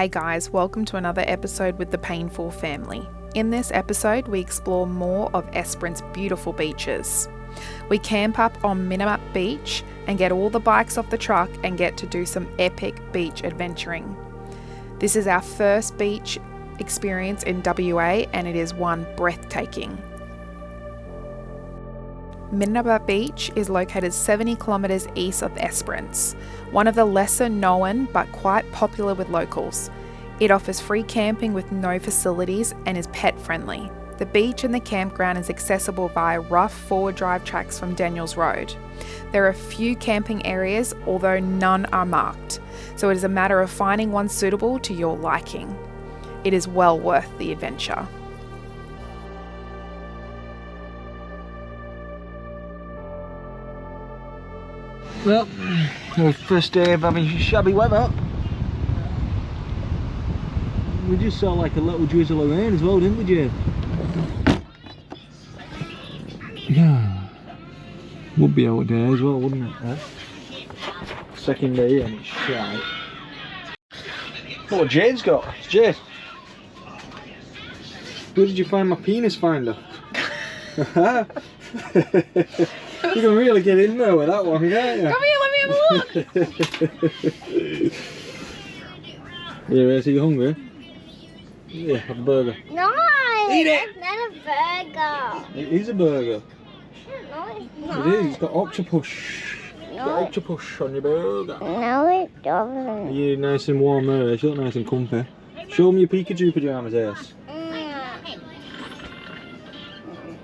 Hey guys, welcome to another episode with the Payneful Family. In this episode, we explore more of Esperance's beautiful beaches. We camp up on Minarup beach and get all the bikes off the truck and get to do some epic beach adventuring. This is our first beach experience in WA and it is one breathtaking. Membinup Beach is located 70 kilometres east of Esperance, one of the lesser known but quite popular with locals. It offers free camping with no facilities and is pet friendly. The beach and the campground is accessible via rough forward drive tracks from Daniels Road. There are a few camping areas, although none are marked, so it is a matter of finding one suitable to your liking. It is well worth the adventure. Well, our first day of having shabby weather. We just saw like a little drizzle of rain as well, didn't we, Jade? Yeah. Would be out there as well, wouldn't it? Eh? Second day and it's shy. What Jade's got? Jade. Where did you find my penis finder? You can really get in there with that one, can't you? Come here, let me have a look! Yeah, is he hungry? Yeah, have a burger. No, eat it! It's not a burger. It is a burger. No, it's not. It is, it's got octopus. It's got No. octopus on your burger. No, it doesn't. You're nice and warm there, you look nice and comfy. Show me your Pikachu pyjamas, Ace.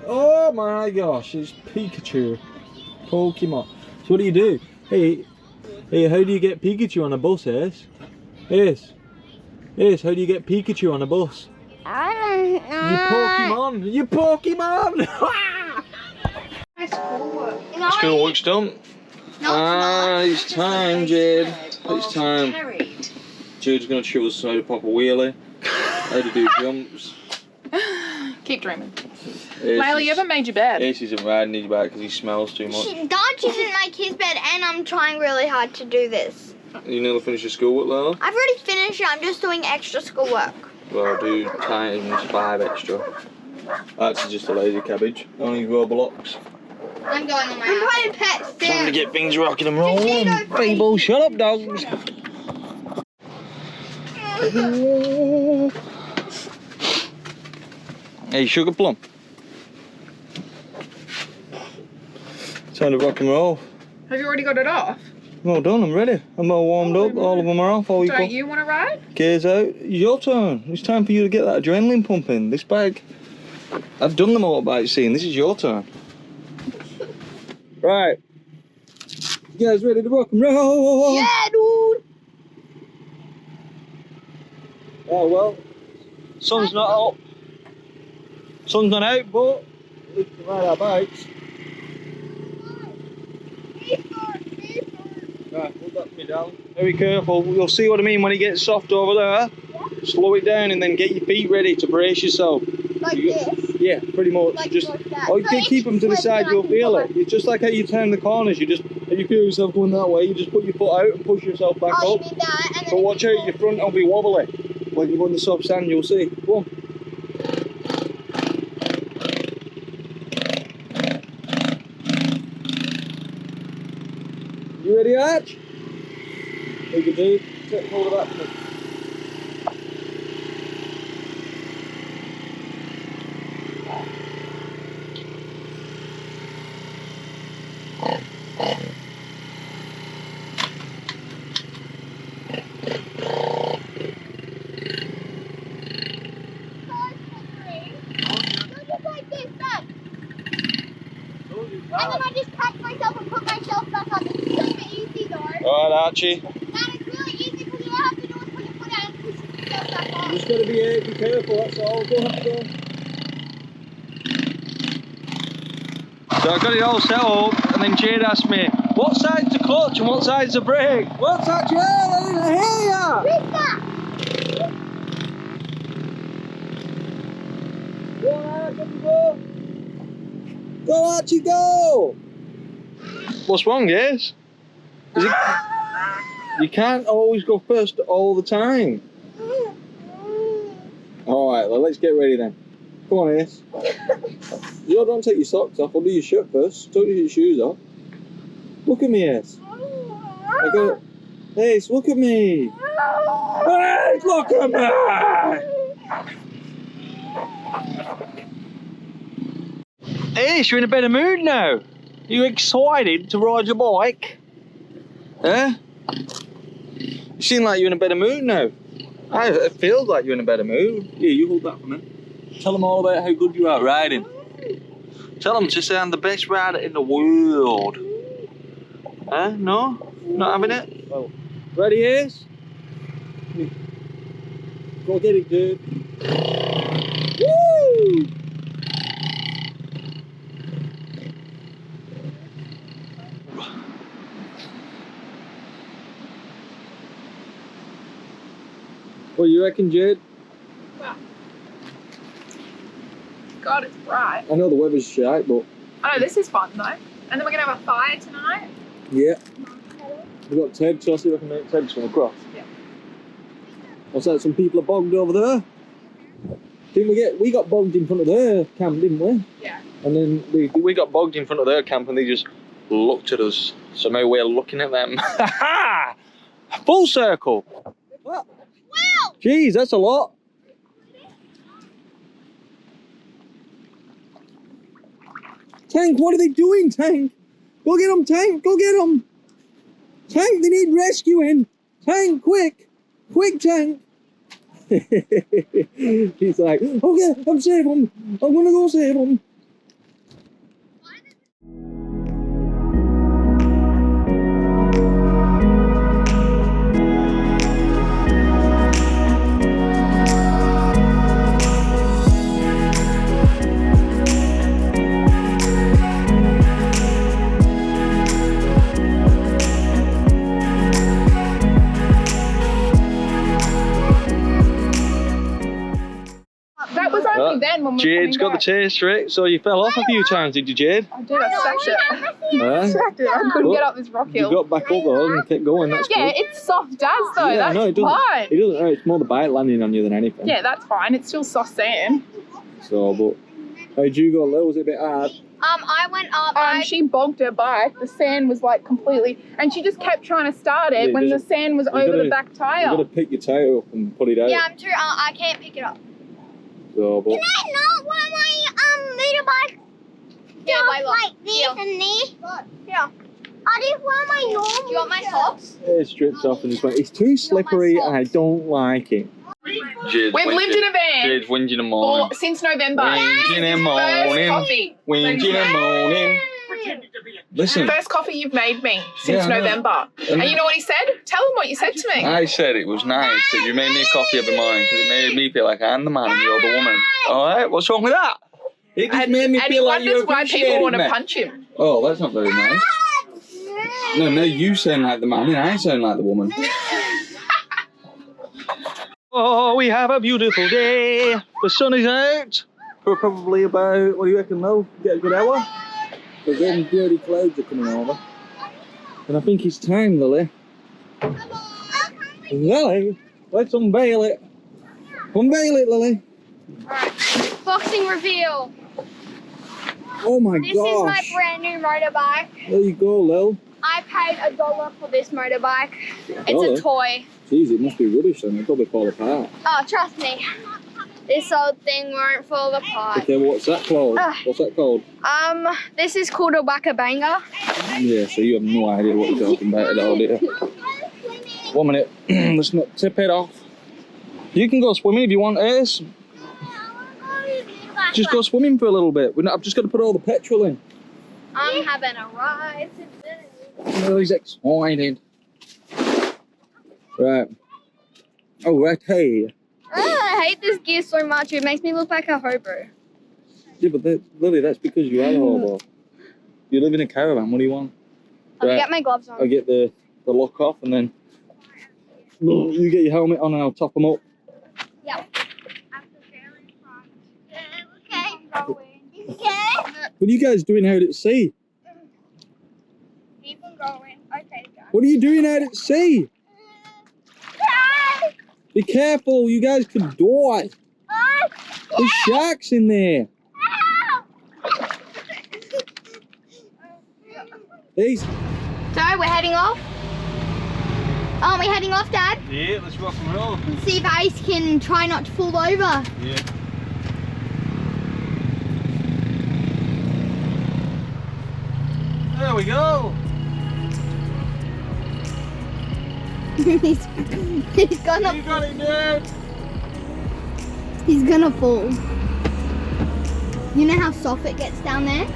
Oh my gosh, it's Pikachu. Pokemon. So what do? Hey, how do you get Pikachu on a bus, Ace? Ace, how do you get Pikachu on a bus? I don't know. You Pokemon! Schoolwork's done. It's time, Jade. It's time. Jade's gonna show us how to pop a wheelie, how to do jumps. Keep dreaming. Layla, you haven't made your bed. Ace isn't riding his bike because he smells too much. God didn't make his bed and I'm trying really hard to do this. You nearly finished your schoolwork, Layla? I've already finished it, I'm just doing extra schoolwork. Well, do times 5 extra. That's just a lazy cabbage. Only Roblox. I'm going on my I'm playing pets. Time to get things rocking and rolling. People, shut up, dogs. Hey, Sugar Plum. Time to rock and roll. Have you already got it off? Well done, I'm ready. I'm all warmed up, all of them are off. Don't you want to ride? Gears out. It's your turn. It's time for you to get that adrenaline pumping. This bike, I've done the motorbike scene. This is your turn. Right. You guys ready to rock and roll? Yeah, dude. Oh well, sun's not up. Sun's not out, but we can ride our bikes. Right, hold that for me, darling. Very careful. You'll see what I mean when it gets soft over there. Yeah. Slow it down and then get your feet ready to brace yourself. Like this? Yeah, pretty much. Like just, that. oh, you can keep them to the side, you'll feel it. It's just like how you turn the corners. You just, if you feel yourself going that way, you just put your foot out and push yourself back Oh, up. you need that. And then But watch out, your front will be wobbly. When you go in the soft sand, you'll see. Go on. You ready, Arch? Very good, dude. Take hold of that for me. And then I just catch myself and put myself back on. It's super easy though. Alright, Archie. That is really easy because all I have to do is put your foot out and push yourself back on. You just gotta be careful, that's all. Go ahead, go. So I got it all set up, and then Jade asked me, what side's the clutch and what side's the brake? What's that, Jade? I didn't hear ya! Pizza! Go on, Archie, go! Go, Archie, go! What's wrong, Ace? Is it... You can't always go first all the time. let's get ready then. Come on, Ace. You don't take your socks off. I'll do your shirt first. Don't do your shoes off. Look at me, Ace. Ace, look at me. Ace, look at me. Ace, you're in a better mood now. Are you excited to ride your bike? Huh? You seem like you're in a better mood now. It feels like you're in a better mood. Here, you hold that for me. Tell them all about how good you are at riding. Tell them to say I'm the best rider in the world. Huh? No? Not having it? Well, ready, Ace? Go get it, dude. Woo! What do you reckon, Jade? God, it's bright. I know the weather's shite, but... I know, this is fun though. And then we're going to have a fire tonight. Yeah. We've got Ted, so I'll see if I can make Ted swim across. Yeah. What's that, some people are bogged over there? We got bogged in front of their camp, didn't we? Yeah. And then we got bogged in front of their camp and they just looked at us. So now we're looking at them. Ha! Full circle. What? Wow! Jeez, that's a lot. Tank, what are they doing, Tank? Go get them, Tank, go get them. Tank, they need rescuing. Tank, quick. Quick, Tank. He's like, okay, I'm saving them. I'm gonna go save them. That was only then when we were Jade's got the taste for it, so you fell off a few times, did you, Jade? I did, I stacked it. Huh? Stacked it. I couldn't get up this rock You hill. got back up though and kept going, that's Yeah, good. it's soft as though, Yeah, that's no, it doesn't. fine. It doesn't hurt, it's more the bite landing on you than anything. Yeah, that's fine. It's still soft sand. So, but how'd you go, Lil? Was it a bit hard? I went up. She bogged her bike. The sand was like completely, and she just kept trying to start it Yeah, when the sand was over the back You tire. gotta pick your tire up and put it out. Yeah, I'm true. I can't pick it up. So, but Can I not wear my motorbike stuff like this and this? Yeah. I just wear my normal. Do you want my socks? it strips off and just went. It's too slippery and I don't like it. We've lived in a van Jade's whinging in the morning. since November. Whinging in the morning. Coffee. Whinging in the morning. Listen. First coffee you've made me since Yeah, I know. November. And you know what he said? Tell him what you said to me. I said it was nice that you made me a coffee every morning because it made me feel like I'm the man and you're the woman. Alright, what's wrong with that? It just made me And he feel like you wonders why people appreciated want to me. punch him. Oh, that's not very nice. No, you sound like the man and I sound like the woman. Oh, we have a beautiful day. The sun is out for probably about, what do you reckon, Lil? Get a good hour? But then dirty clouds are coming over. And I think it's time, Lily. Lily, let's unveil it. Unveil it, Lily. Alright. Boxing reveal. Oh my This gosh. is my brand new motorbike. There you go, Lil. I paid $1 for this motorbike. $1? It's a toy. Jeez, it must be rubbish then. It'll probably fall apart. Oh, trust me. This old thing won't fall apart. Okay, what's that called? What's that called? This is called a whacker banger. Yeah, so you have no idea what you're talking about at all, do you? 1 minute. Let's not tip it off. You can go swimming if you want, Ace. Just go swimming for a little bit. I've just got to put all the petrol in. I'm having a ride today. Oh, he's excited. Right. Oh, right, hey. I hate this gear so much. It makes me look like a hobo. Yeah, but Lily, that's because you are a hobo. You live in a caravan, what do you want? Let me get my gloves on. I'll get the lock off and then you get your helmet on and I'll top them up. Yep. Okay. What are you guys doing out at sea? Keep on going. Okay, guys. What are you doing out at sea? Be careful, you guys could die. There's sharks in there. These. So we're heading off. Aren't we heading off, Dad? Yeah, let's rock and roll. Let's see if Ace can try not to fall over. Yeah. There we go. he's gonna. You got it, dude. He's gonna fall. You know how soft it gets down there?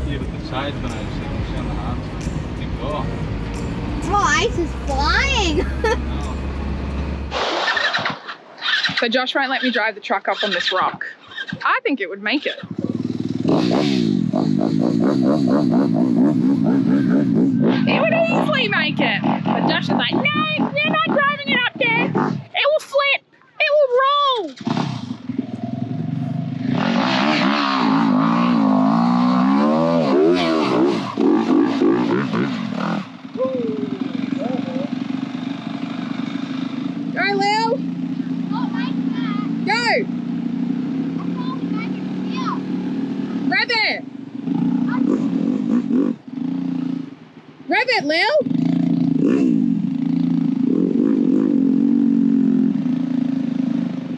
Yeah, but the side's gonna see on the hands. You can go. Oh, Ace is flying! So Josh won't let me drive the truck up on this rock. I think it would make it. It would easily make it. But Josh is like, no, you're not driving it up there. It will flip. It will roll. Go, Leo. Go. Rev it. Rev it, Lil.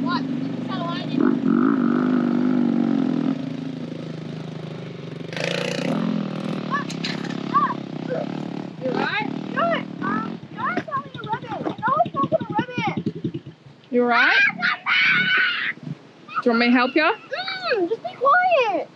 What? You alright? Do it. Don't tell me to rev it. No, it's not gonna rev it. You alright? Do you want me to help you? Just be quiet.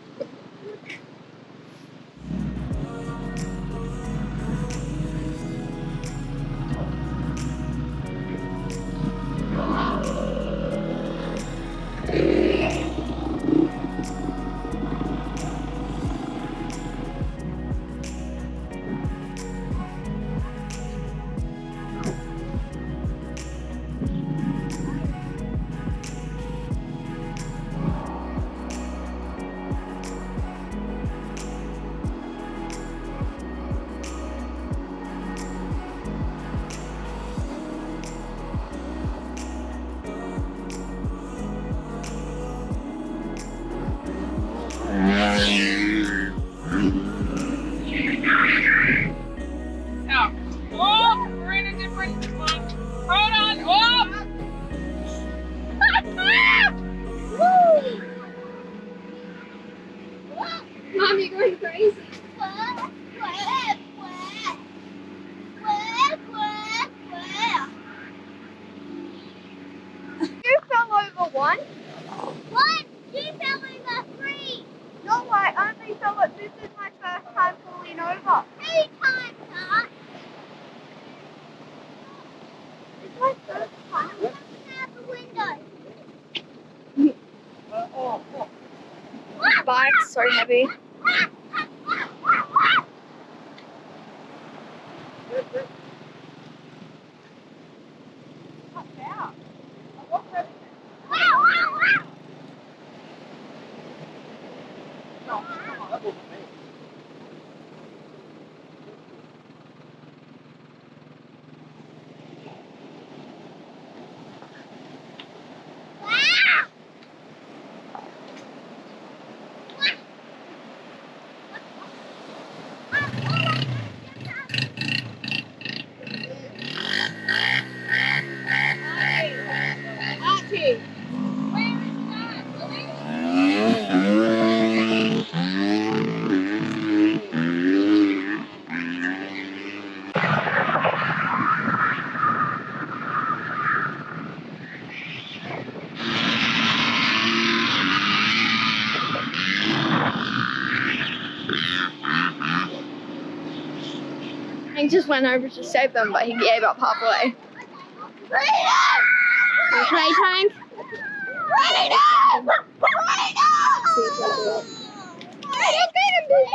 Oh, we're in a different one. Hold on. Oh! Mom, you're going crazy. You fell over once. What? You fell over 3. No, I only fell over. This is my first time falling over. 3 times, huh? It's my first time. Coming out the window. Bike's so heavy. He just went over to save them, but he gave up halfway. Freedom! Okay, Tank? Freedom! Freedom! Go get him, dude!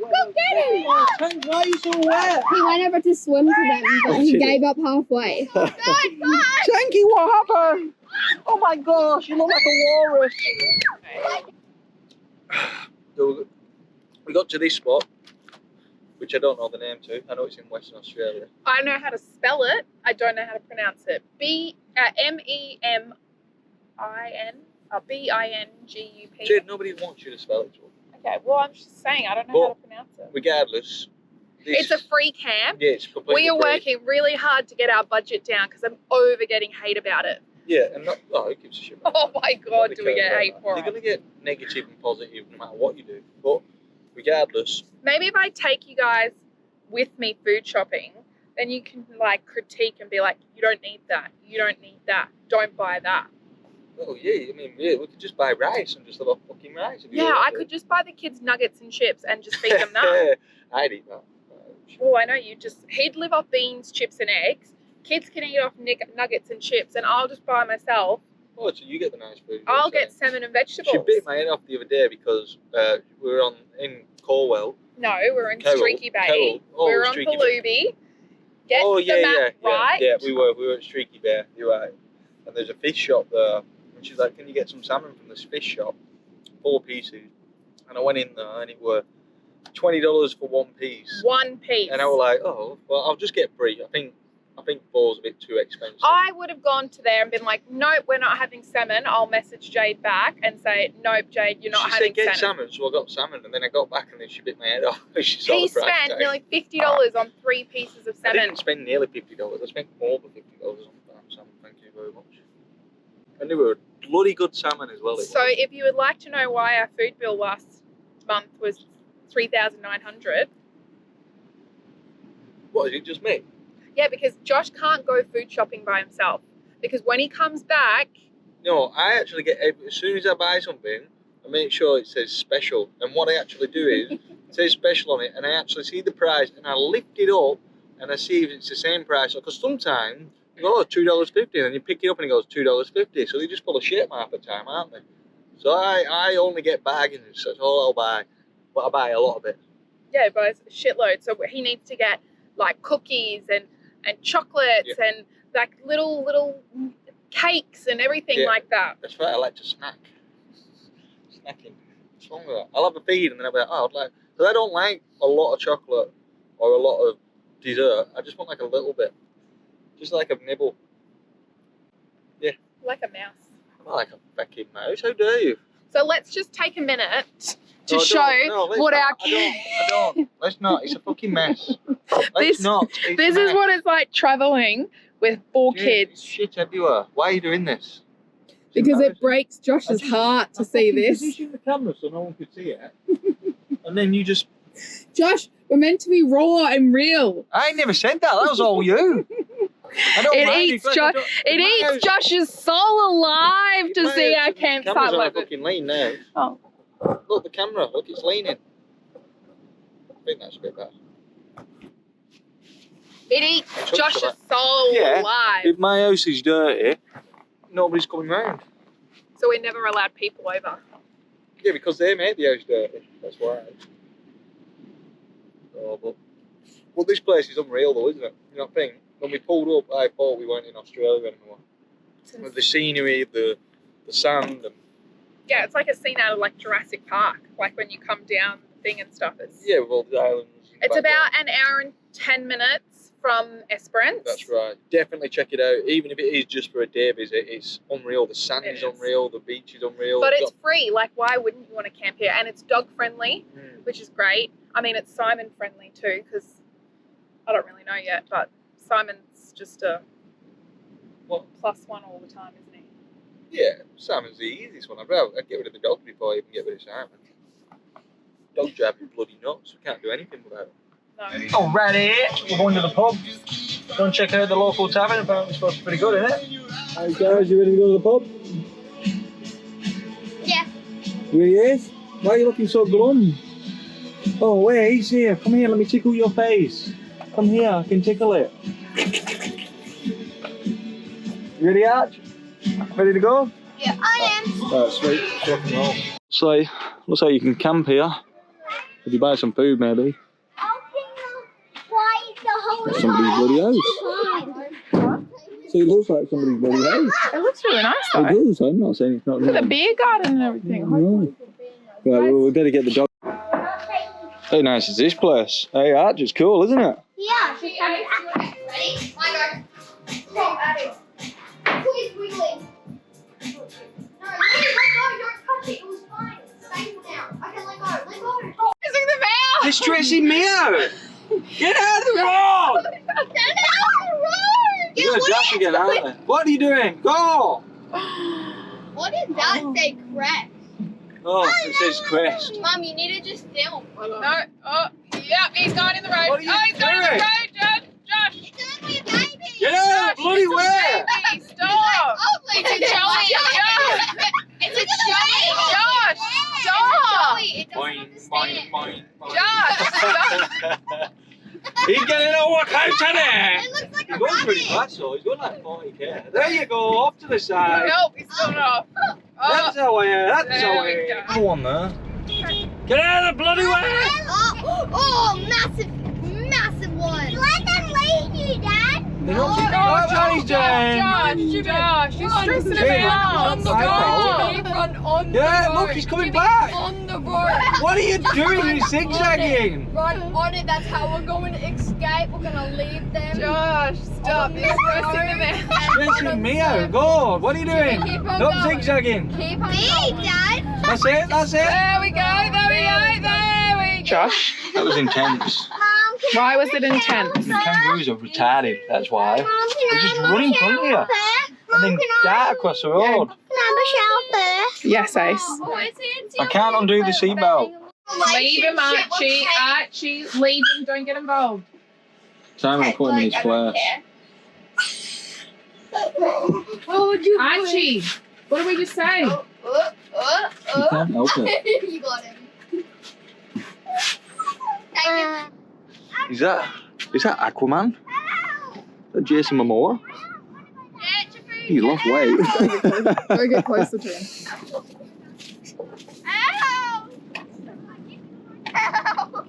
Go get him! Tank, why are you so wet? He went over to swim to them, but he gave up halfway. Tanky, what happened? Oh my gosh, you look like a walrus. So we got to this spot, which I don't know the name to. I know it's in Western Australia. I know how to spell it. I don't know how to pronounce it. Membingup. Jade, nobody wants you to spell it. Okay, well, I'm just saying, I don't know how to pronounce it. Regardless, It's a free camp. Yeah, it's completely We are free. working really hard to get our budget down because I'm over getting hate about it. Yeah, and not, who gives a shit about Oh my God, do we get hate for You're it? going to get negative and positive no matter what you do. But regardless. Maybe if I take you guys with me food shopping, then you can like critique and be like, you don't need that. You don't need that. Don't buy that. Oh yeah, I mean, yeah, we could just buy rice and just have a fucking rice. Yeah, I could just buy the kids nuggets and chips and just feed them that. I'd eat that. Oh, I know you just, he'd live off beans, chips and eggs. Kids can eat off nuggets and chips, and I'll just buy myself. Oh, so you get the nice food. I'll get salmon and vegetables. She bit my head off the other day because we were in Corwell. No, we're in Streaky Bay. Oh, we're on Streaky Palubi. Get the map right. Yeah, we were at Streaky Bay. You're right. And there's a fish shop there. And she's like, "Can you get some salmon from this fish shop? 4 pieces." And I went in there, and it were $20 for 1 piece. 1 piece. And I was like, "Oh, well, I'll just get 3. I think 4's a bit too expensive." I would have gone to there and been like, "Nope, we're not having salmon." I'll message Jade back and say, "Nope, Jade, you're not having salmon." She said, "Get salmon," so I got salmon, and then I got back, and then she bit my head off. She saw He the price spent tag. nearly $50 on 3 pieces of I salmon. didn't spend nearly $50. I spent more than $50 on salmon. Thank you very much. And they were bloody good salmon as well. So if you would like to know why our food bill last month was $3,900. What, is it just me? Yeah, because Josh can't go food shopping by himself. Because when he comes back... No, I actually get, as soon as I buy something, I make sure it says special. And what I actually do is, it says special on it, and I actually see the price, and I lift it up, and I see if it's the same price. Because sometimes, you go, "Oh, $2.50, and then you pick it up and it goes $2.50. So they just full of shit half the time, aren't they? So I only get bargains, that's all I'll buy. But I buy a lot of it. Yeah, he buys a shitload. So he needs to get like cookies and chocolates and like little cakes and everything like that. That's right, I like to snack. Snacking. What's wrong with that? I'll have a feed and then I'll be like, "Oh, I'd like..." Because I don't like a lot of chocolate or a lot of dessert. I just want like a little bit. Just like a nibble. Yeah. Like a mouse. I'm not like a fucking mouse, how dare you? So let's just take a minute to No, show what our I don't. Let's not. It's a fucking mess. This is what it's like travelling with 4 kids. Shit everywhere. Why are you doing this? Because it breaks Josh's heart to see this. Position the camera so no one could see it. And then you just... Josh, we're meant to be raw and real. I never said that. That was all you. I don't mind It eats Josh's soul alive to see our campsite. The camera's on a fucking lean now. Oh. Look, the camera. Look, it's leaning. I think that's a bit better. It eats Josh's soul alive. If my house is dirty, nobody's coming round. So we're never allowed people over. Yeah, because they make the house dirty. That's why. Oh, but this place is unreal though, isn't it? You know what I think? When we pulled up, I thought we weren't in Australia anymore. With the scenery, the sand, and... Yeah, it's like a scene out of like Jurassic Park. Like when you come down the thing and stuff. Yeah, with all the islands. It's about an hour and 10 minutes from Esperance. That's right. Definitely check it out. Even if it is just for a day visit, it's unreal. The sand is unreal. The beach is unreal. But it's free. Like, why wouldn't you want to camp here? And it's dog friendly, which is great. I mean, it's Simon friendly too, because I don't really know yet, but Simon's just a +1 all the time, isn't he? Yeah, Simon's the easiest one. I'd get rid of the dog before I even get rid of Simon. Dogs drive me bloody nuts. We can't do anything without them. No. Alrighty, we're going to the pub. Go and check out the local tavern. Apparently it's supposed to be pretty good, isn't it? Hey guys, you ready to go to the pub? Yeah. Yes? Why are you looking so glum? Oh wait, he's here. Come here, let me tickle your face. Come here, I can tickle it. You ready, Arch? Ready to go? Yeah, I am. Alright, sweet. Rock and roll. So, looks like you can camp here. If you buy some food, maybe. That's somebody's bloody house. See, it looks like somebody's bloody house. It looks really nice though. It does, I'm not saying it's not Look at nice. the beer garden and everything. Right, well, we better get the dog. How nice is this place? Hey, Arch, it's cool, isn't it? Yeah. Ready? My go. Come on, Addy. Come You're stressing me out. Get out of the road. You're gonna dash again, aren't you? What are you doing? Go. What does that say, crest? Oh, it says crest. Mum, you need to just film. No. Oh, yep, he's going in the road. What are you He's going in the doing? road, Josh. It's only a baby. Get out, bloody where? Baby, stop. It's a Joey. It's a Joey. Josh, stop. It Boing, doesn't boing, understand. boing, boing. Josh, He's getting a walk out today. It looks like a He's going pretty rabbit. fast, though. He's going like 40k. There you go, off to the side. Nope, he's still off. Oh, That's the way. That's There the we way. go. Go on there. Get out of the bloody way. Oh, massive one. Let them lead you, Dad. They don't Oh, keep going, Johnny's doing. Josh, you're stressing him Jim, out. on the road. Run on the Yeah, road. look, he's coming back. On the road. What are you doing? You're zigzagging. Run on it, that's how we're going to escape. We're going to leave them. Josh, stop. You're stressing him out. Stressing me out. Go. What are you doing? Keep on Stop going. zigzagging. Keep on Me, going. Dad. That's it. That's it. There we go. There we go. There we go. Josh, That was intense. Mom, why was it intense? The kangaroos are retarded. That's why. They just run in front of you and then dart across the road. Yes, Ace. I can't undo the seatbelt. Leave him, Archie. Archie, leave him. Don't get involved. Simon put him in his place. What would you Archie, what did we just say? You can't help it. You got him. Is that Aquaman? Is that Jason Momoa? He's lost weight. Go get closer to him. Ow! Ow!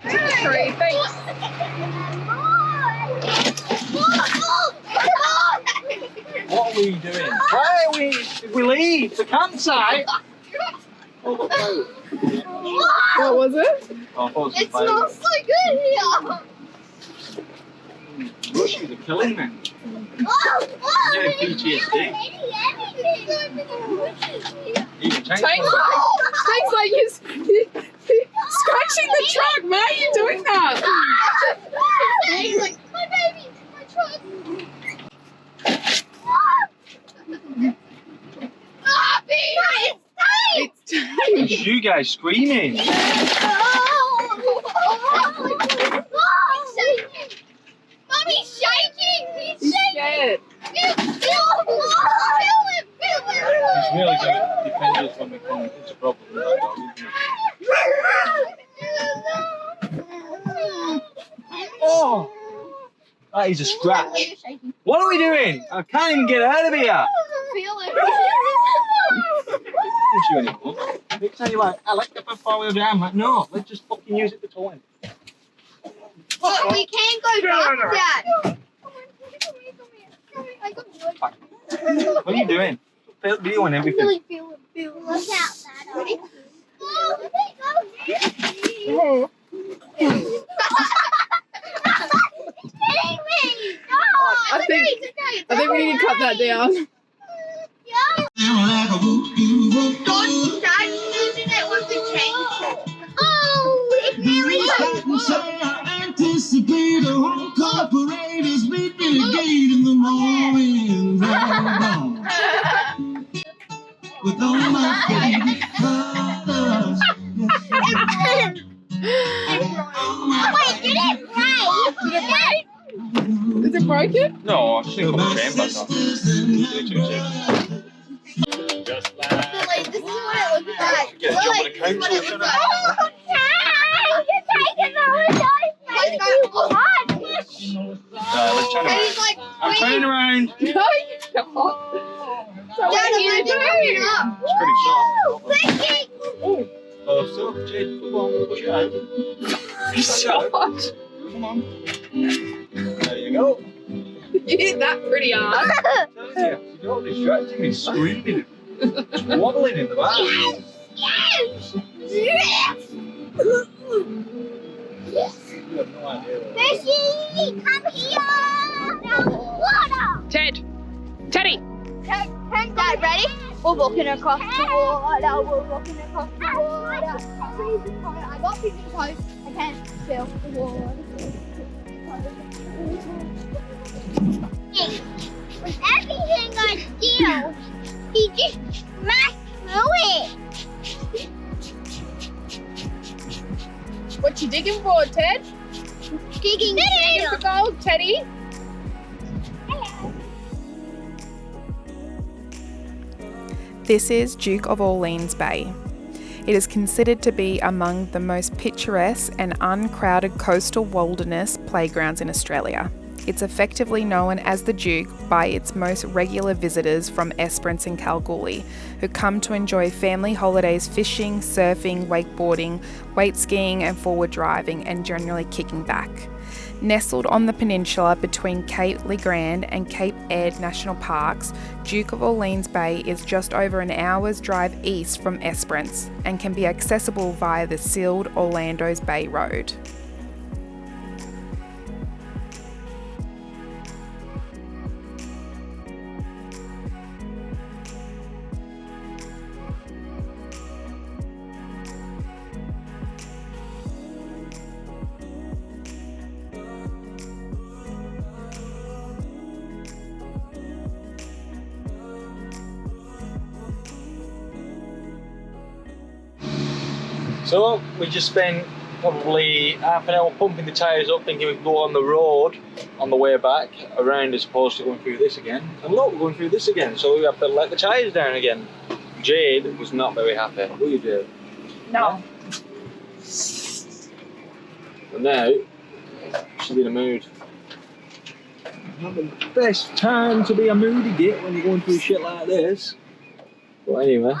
Three, thanks. What are we doing? Why are we? If we leave the campsite. What was it? Oh, I thought It smells so good here. Bushies are killing me. Oh, I'm getting PTSD. Even Tastes like you're scratching the truck. Why are you doing that? He's like, my baby, my truck. Ah, baby, it's It's you guys screaming. He's shaking. Mommy's shaking. He's shaking. Scared. Feel him. He's really going to defend us when we come into problems. Oh, that is a scratch. What are we doing? I can't even get out of here. Feel it. What's you anymore? Next time you're like, I like the four-wheel drive. I'm like, no, let's just fucking use it for towing. But we can't go back, Dad. I got wood. What are you doing? Video and everything. Really feel it. Look out, Dad. Ready? Oh, I think we need to cut that down. Oh, it really Anticipate a whole corporators meet me at the gate in the morning. With all my favorite colors. it break? Is it broken? No, I just think I'm chain back on. Like, this is what it looks like. Get a job on a couch. Oh, no! You're taking the windows, baby! Let's turn And around. he's like, I'm turning around. No, you don't. So Dad, what are I'm you going to doing? turn up. It's pretty soft. Fishing! So, Jade, come on, push it out. Shot. Come on. There you go. You hit that pretty hard. You're all distracting me, screaming. Just waddling in the back. Yes! Yes! Yes! You have no idea. Fishy, come here! Water! Teddy. Dad, ready? We're walking across the water. We're walking across the water. I got fishing toes. I can't feel the water. With everything I do, he just smashed through it. What you digging for, Ted? Digging Digging for gold, Teddy. This is Duke of Orleans Bay. It is considered to be among the most picturesque and uncrowded coastal wilderness playgrounds in Australia. It's effectively known as the Duke by its most regular visitors from Esperance and Kalgoorlie, who come to enjoy family holidays fishing, surfing, wakeboarding, wait skiing and forward driving, and generally kicking back. Nestled on the peninsula between Cape Legrand and Cape Aird National Parks, Duke of Orleans Bay is just over an hour's drive east from Esperance and can be accessible via the sealed Orlando's Bay Road. So we just spent probably half an hour pumping the tyres up, thinking we'd go on the road on the way back around as opposed to going through this again. And look, we're going through this again, so we have to let the tyres down again. Jade was not very happy. Were you, Jade? No. And now she's in a mood. Not the best time to be a moody git when you're going through shit like this. But anyway.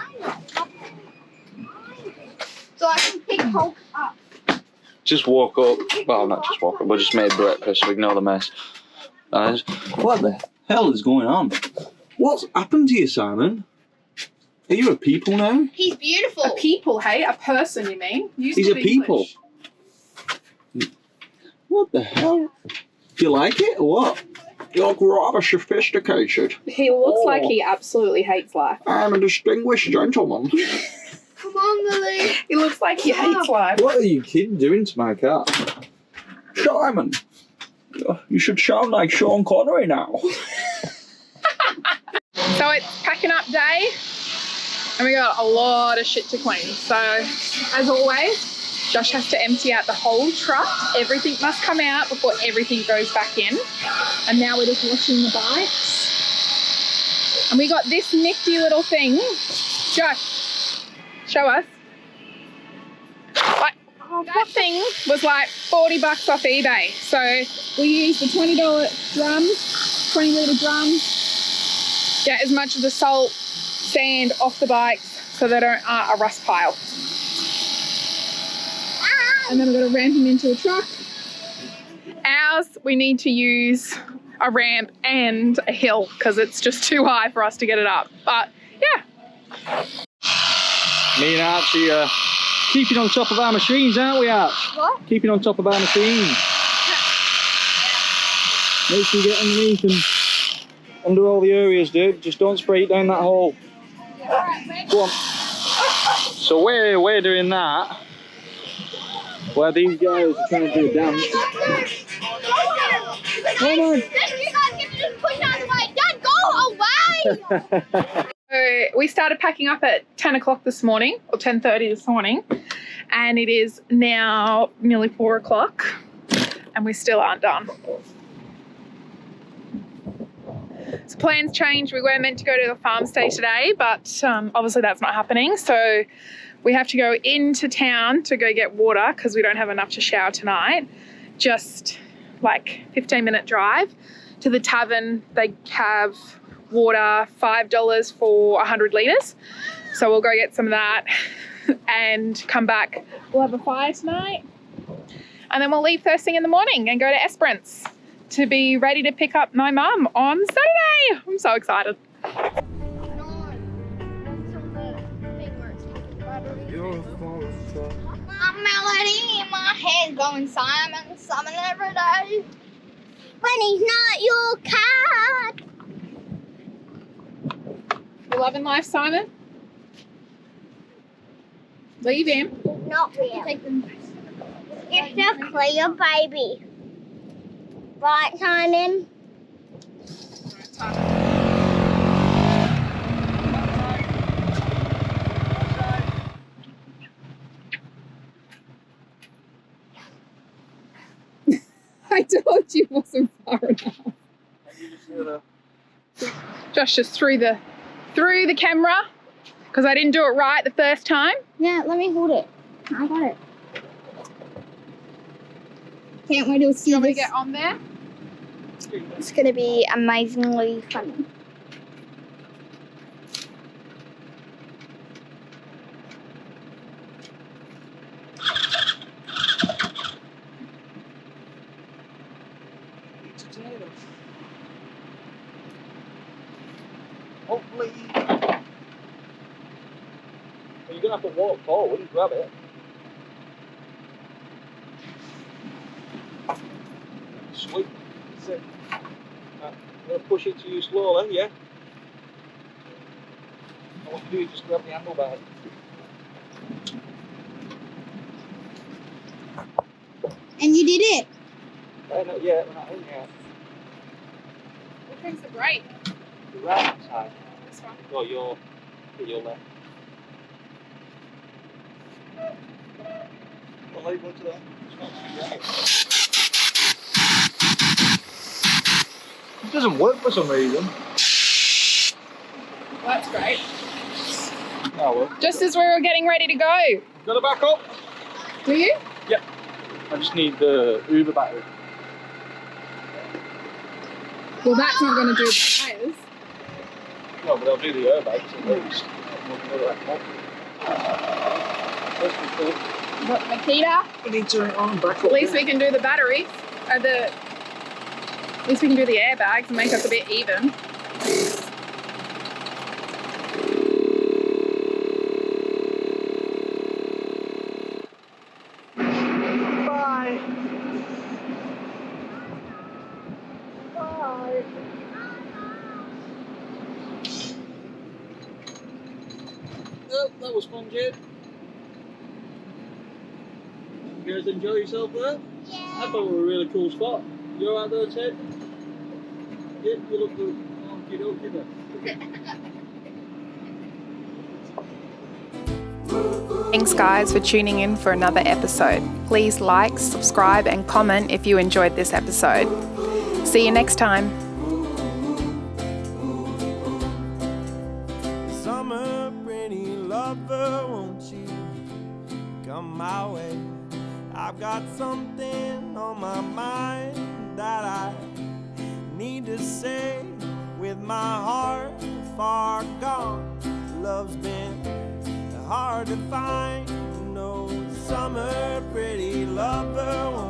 So I can pick Hulk up. Just woke up. Well, not just woke up. We just made breakfast, so ignore the mess. What the hell is going on? What's happened to you, Simon? Are you a people now? He's beautiful. A people, hey? A person, you mean? Use He's good a people. English. What the hell? Do you like it or what? You look rather sophisticated. He looks like he absolutely hates life. I'm a distinguished gentleman. Come on, Lily. He looks like he hates life. What are you kids doing to my car? Simon, you should sound like Sean Connery now. So it's packing up day, and we got a lot of shit to clean. So, as always, Josh has to empty out the whole truck. Everything must come out before everything goes back in. And now we're just washing the bikes. And we got this nifty little thing. Josh, show us. Like, that thing was like 40 bucks off eBay. So we used the $20 drums, 20 litre drums. Get as much of the salt, sand off the bikes so they don't a rust pile. And then we're going to ramp them into a truck. Ours, we need to use a ramp and a hill because it's just too high for us to get it up. But yeah. Me and Archie are keeping on top of our machines, aren't we, Arch? What? Keeping on top of our machines. Make sure you get underneath and under all the areas, dude. Just don't spray it down that hole. Go on. So we're doing that. Where these guys are trying to do a dance. Come on. You guys can just push out the way. Dad, go away! So we started packing up at 10 o'clock this morning, or 10:30 this morning. And it is now nearly 4 o'clock. and we still aren't done. So plans changed. We were meant to go to the farm stay today, but obviously that's not happening. So we have to go into town to go get water because we don't have enough to shower tonight. Just like 15-minute drive to the tavern. They have water, $5 for 100 litres. So we'll go get some of that and come back. We'll have a fire tonight. And then we'll leave first thing in the morning and go to Esperance to be ready to pick up my mum on Saturday. I'm so excited. I'm melody in my head going Simon, Simon every day. When he's not your cat. You loving life, Simon? Leave him. Not real. It's a clear baby. Right, Simon? I told you it wasn't far enough. Josh just threw the camera because I didn't do it right the first time. Yeah, let me hold it. I got it. Can't wait to see You want me to this. get on there? It's going to be amazingly funny. Hopefully. You're going to have to walk forward and grab it. Sweet. That's it. I'm going to push it to you slowly, yeah? And what you do is just grab the handlebar. And you did it. Not yet, we're not in yet. What thing's the brake? The right side. This one. Oh, your left. I'll leave one to that. It's not too right. It doesn't work for some reason. Well, that's great. Oh well. Just as we were getting ready to go. Gotta back up. Do you? Yep. I just need the Uber battery. Well, that's not going to do the tyres. No, but I'll do the airbags at least. What, Makita? We need to turn it on back up. At least we can do the batteries. At least we can do the airbags and make us a bit even. Bye. Bye. Oh, that was fun, Jade. You guys enjoy yourself there? Yeah. I thought it was a really cool spot. You alright there, Ted? Yeah, you look good. Okie dokie then. Thanks, guys, for tuning in for another episode. Please like, subscribe, and comment if you enjoyed this episode. See you next time. Summer, pretty lover, won't you come my way? I've got something on my mind that I need to say. With my heart far gone, love's been hard to find. No summer, pretty lover, won't